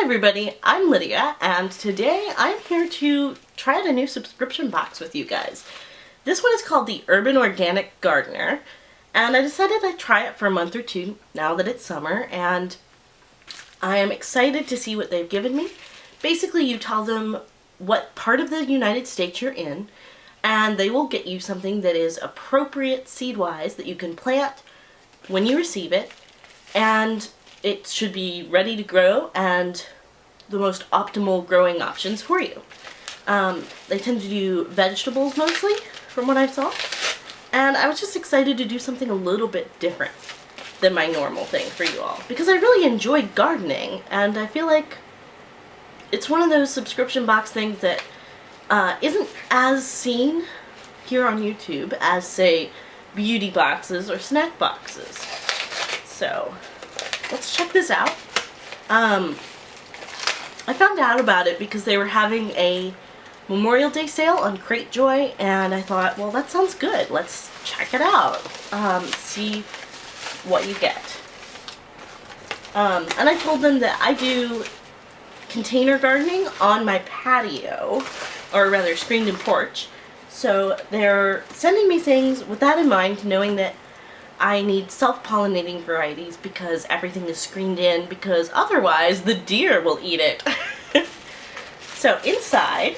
everybody, I'm Lydia, and today I'm here to try out a new subscription box with you guys. This one is called the Urban Organic Gardener, and I decided I'd try it for a month or two now that it's summer, and I am excited to see what they've given me. Basically, you tell them what part of the United States you're in, and they will get you something that is appropriate seed-wise that you can plant when you receive it, and it should be ready to grow and the most optimal growing options for you. They tend to do vegetables mostly, from what I saw, and I was just excited to do something a little bit different than my normal thing for you all, because I really enjoy gardening, and I feel like it's one of those subscription box things that isn't as seen here on YouTube as, say, beauty boxes or snack boxes. So let's check this out. I found out about it because they were having a Memorial Day sale on Cratejoy, and I thought, well, that sounds good. Let's check it out. See what you get. And I told them that I do container gardening on my patio, or rather screened-in porch. So they're sending me things with that in mind, knowing that I need self-pollinating varieties because everything is screened in, because otherwise the deer will eat it. So inside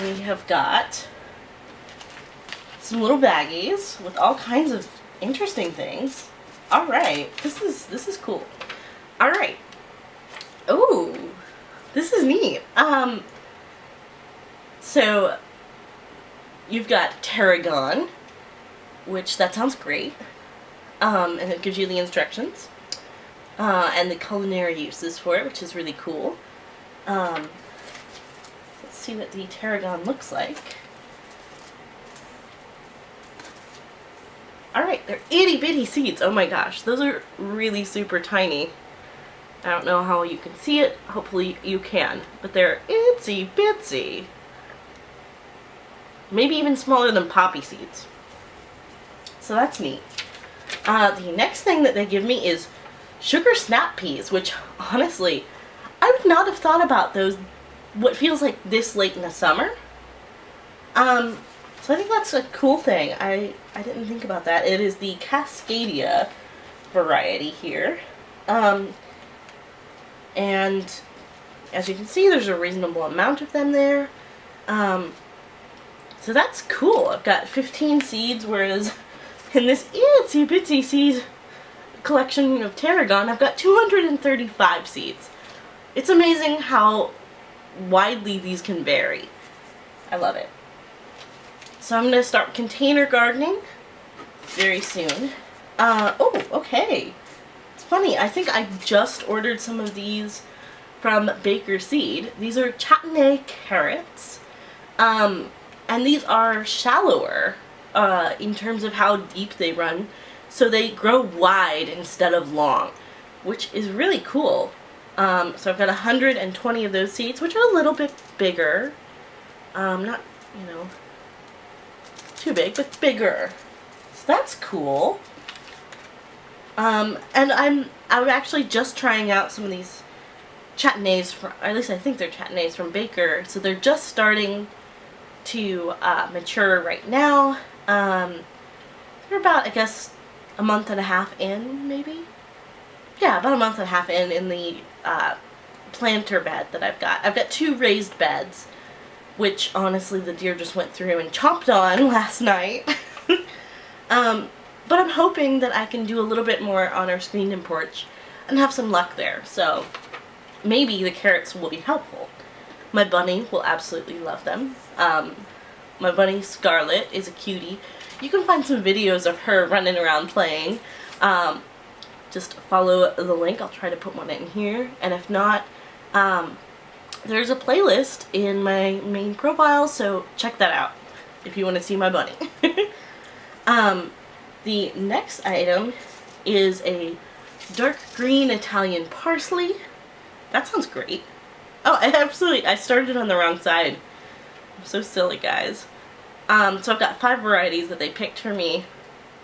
we have got some little baggies with all kinds of interesting things. Alright, this is cool. Alright. Oh, this is neat. So you've got tarragon, which that sounds great, and it gives you the instructions, and the culinary uses for it, which is really cool. Let's see what the tarragon looks like. Alright, they're itty bitty seeds. Oh my gosh, those are really super tiny. I don't know how you can see it, hopefully you can, but they're itsy bitsy. Maybe even smaller than poppy seeds. So that's neat. The next thing that they give me is sugar snap peas, which honestly, I would not have thought about those what feels like this late in the summer. So I think that's a cool thing. I didn't think about that. It is the Cascadia variety here. And as you can see, there's a reasonable amount of them there. So that's cool. I've got 15 seeds, whereas in this itsy bitsy seed collection of tarragon, I've got 235 seeds. It's amazing how widely these can vary. I love it. So I'm going to start container gardening very soon. Oh, okay. It's funny, I think I just ordered some of these from Baker Seed. These are chutney carrots. And these are shallower in terms of how deep they run, so they grow wide instead of long, which is really cool. So I've got 120 of those seeds, which are a little bit bigger. Not, you know, too big, but bigger. So that's cool. And I'm actually just trying out some of these chutneys, from, at least I think they're chutneys from Baker, so they're just starting to mature right now. They're about, I guess, a month and a half in, maybe? Yeah, about a month and a half in the planter bed that I've got. I've got 2 raised beds, which honestly the deer just went through and chomped on last night. But I'm hoping that I can do a little bit more on our screened-in porch and have some luck there, so maybe the carrots will be helpful. My bunny will absolutely love them. My bunny Scarlet is a cutie. You can find some videos of her running around playing. Just follow the link. I'll try to put one in here. And if not, there's a playlist in my main profile, so check that out if you want to see my bunny. The next item is a dark green Italian parsley. That sounds great. Oh, I started on the wrong side. I'm so silly, guys. So I've got 5 varieties that they picked for me,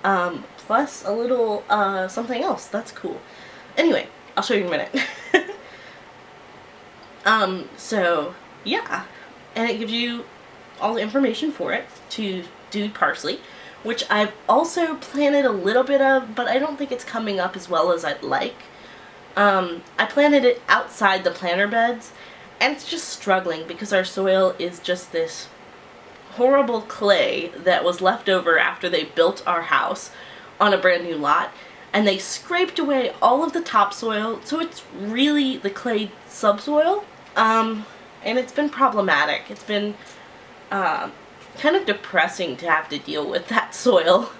plus a little something else. That's cool. Anyway, I'll show you in a minute. So yeah, and it gives you all the information for it to do parsley, which I've also planted a little bit of, but I don't think it's coming up as well as I'd like. I planted it outside the planter beds, and it's just struggling because our soil is just this horrible clay that was left over after they built our house on a brand new lot, and they scraped away all of the topsoil, so it's really the clay subsoil, and it's been problematic. It's been kind of depressing to have to deal with that soil.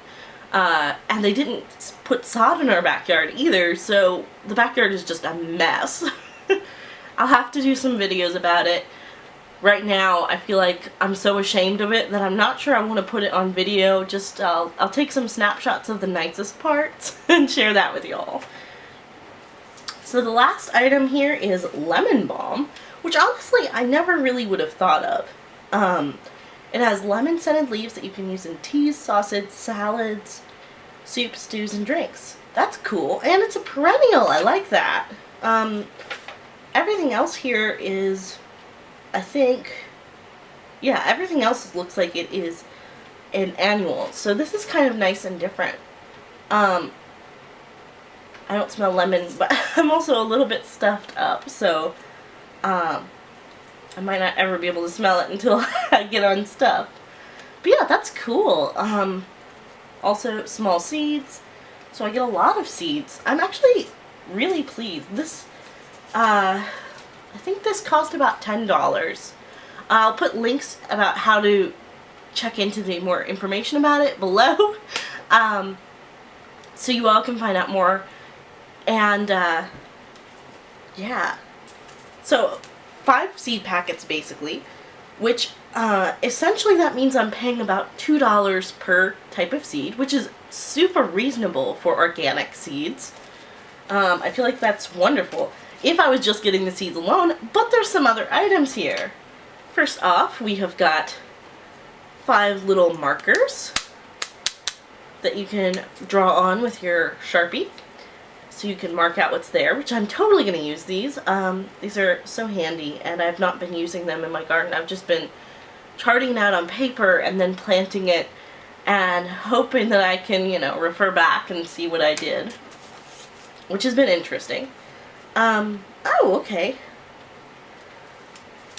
And they didn't put sod in our backyard either, so the backyard is just a mess. I'll have to do some videos about it. Right now, I feel like I'm so ashamed of it that I'm not sure I want to put it on video. Just, I'll take some snapshots of the nicest parts and share that with y'all. So the last item here is lemon balm, which honestly I never really would have thought of. It has lemon-scented leaves that you can use in teas, sauces, salads, soups, stews, and drinks. That's cool, and it's a perennial. I like that. Everything else here is, I think, yeah, everything else looks like it is an annual. So this is kind of nice and different. I don't smell lemon, but I'm also a little bit stuffed up, so I might not ever be able to smell it until I get unstuffed. But yeah, that's cool. Also small seeds, so I get a lot of seeds. I'm actually really pleased. This, I think this cost about $10. I'll put links about how to check into the more information about it below, so you all can find out more. And yeah, so 5 seed packets basically, which essentially that means I'm paying about $2 per type of seed, which is super reasonable for organic seeds. I feel like that's wonderful if I was just getting the seeds alone, but there's some other items here. First off, we have got 5 little markers that you can draw on with your Sharpie, so you can mark out what's there, which I'm totally going to use these. These are so handy, and I've not been using them in my garden. I've just been charting it out on paper and then planting it and hoping that I can, you know, refer back and see what I did, which has been interesting. Oh, okay.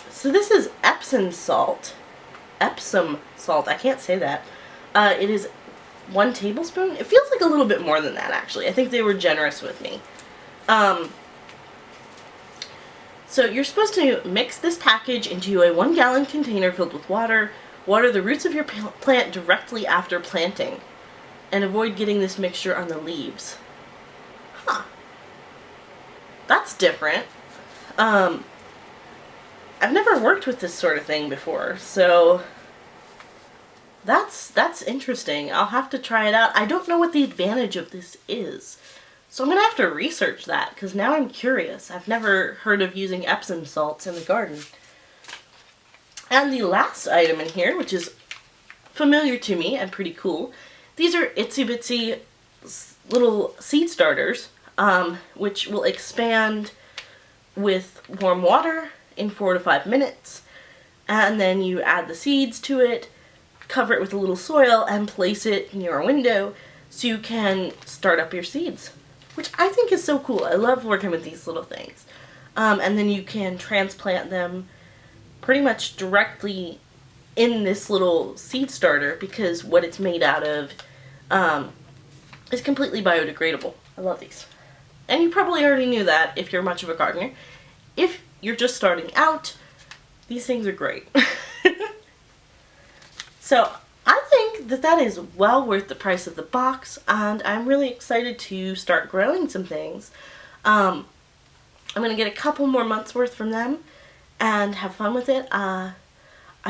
So this is Epsom salt. Epsom salt. I can't say that. It is 1 tablespoon. It feels like a little bit more than that, actually. I think they were generous with me. So you're supposed to mix this package into a 1-gallon container filled with water. Water the roots of your plant directly after planting, and avoid getting this mixture on the leaves. Huh. That's different. I've never worked with this sort of thing before, so that's interesting. I'll have to try it out. I don't know what the advantage of this is, so I'm going to have to research that, because now I'm curious. I've never heard of using Epsom salts in the garden. And the last item in here, which is familiar to me and pretty cool, these are itsy bitsy little seed starters, which will expand with warm water in 4 to 5 minutes, and then you add the seeds to it, cover it with a little soil, and place it near a window so you can start up your seeds, which I think is so cool. I love working with these little things. And then you can transplant them pretty much directly in this little seed starter, because what it's made out of is completely biodegradable. I love these. And you probably already knew that if you're much of a gardener. If you're just starting out, these things are great. So I think that that is well worth the price of the box, and I'm really excited to start growing some things. I'm going to get a couple more months worth from them and have fun with it. I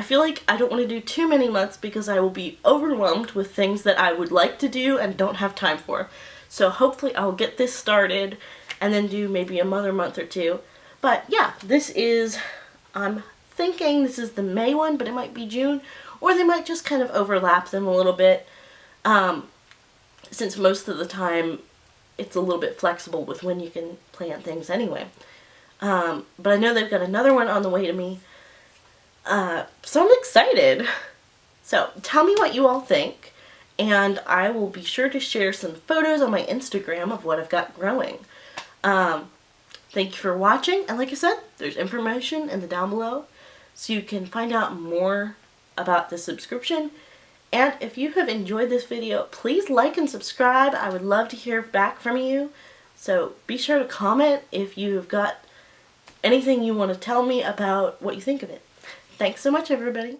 feel like I don't want to do too many months because I will be overwhelmed with things that I would like to do and don't have time for. So hopefully I'll get this started and then do maybe another month or 2. But yeah, this is, I'm thinking this is the May one, but it might be June, or they might just kind of overlap them a little bit, since most of the time it's a little bit flexible with when you can plant things anyway. But I know they've got another one on the way to me. So I'm excited. So tell me what you all think, and I will be sure to share some photos on my Instagram of what I've got growing. Thank you for watching, and like I said, there's information in the down below so you can find out more about the subscription. And if you have enjoyed this video, please like and subscribe. I would love to hear back from you. So be sure to comment if you've got anything you want to tell me about what you think of it. Thanks so much, everybody.